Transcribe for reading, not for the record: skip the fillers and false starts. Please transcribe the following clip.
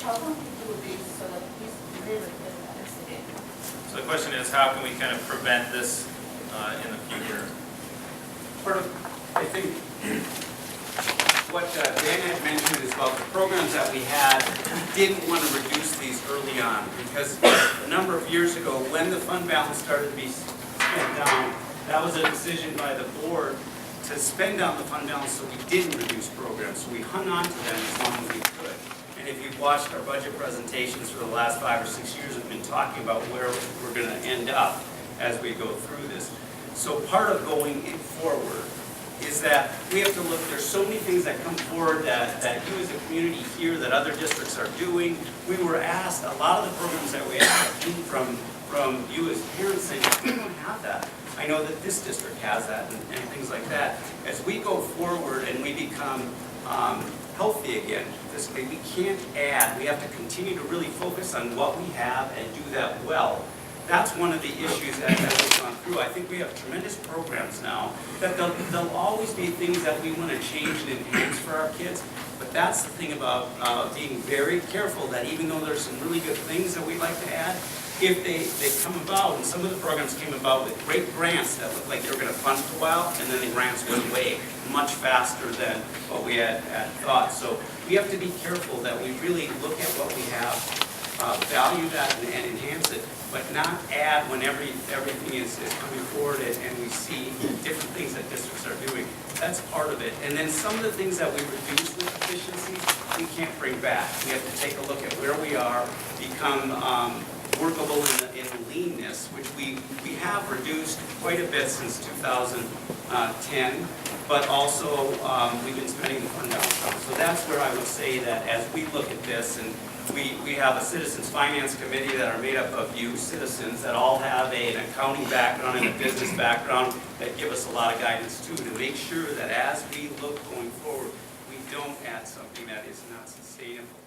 how can we do this so that this never gets an accident? So the question is, how can we kind of prevent this in the future? Part of, I think, what Dan had mentioned is about the programs that we had, we didn't want to reduce these early on, because a number of years ago, when the fund balance started to be spent down, that was a decision by the board to spend down the fund balance so we didn't reduce programs. So we hung on to them as long as we could. And if you've watched our budget presentations for the last 5 or 6 years, we've been talking about where we're going to end up as we go through this. So part of going forward is that we have to look, there's so many things that come forward that you as a community hear that other districts are doing. We were asked, a lot of the programs that we have came from you as parents saying, we don't have that. I know that this district has that and things like that. As we go forward and we become healthy again, we can't add, we have to continue to really focus on what we have and do that well. That's one of the issues that we've gone through. I think we have tremendous programs now that there'll always be things that we want to change and enhance for our kids. But that's the thing about being very careful that even though there's some really good things that we'd like to add, if they come about, and some of the programs came about with great grants that looked like they were going to fund for a while, and then the grants went away much faster than what we had thought. So we have to be careful that we really look at what we have, value that and enhance it, but not add when everything is coming forward and we see different things that districts are doing. That's part of it. And then some of the things that we reduce with efficiencies, we can't bring back. We have to take a look at where we are, become workable in the leanness, which we have reduced quite a bit since 2010, but also we've been spending the fund balance. So that's where I would say that as we look at this, and we have a citizens finance committee that are made up of you citizens that all have an accounting background and a business background that give us a lot of guidance too, to make sure that as we look going forward, we don't add something that is not sustainable.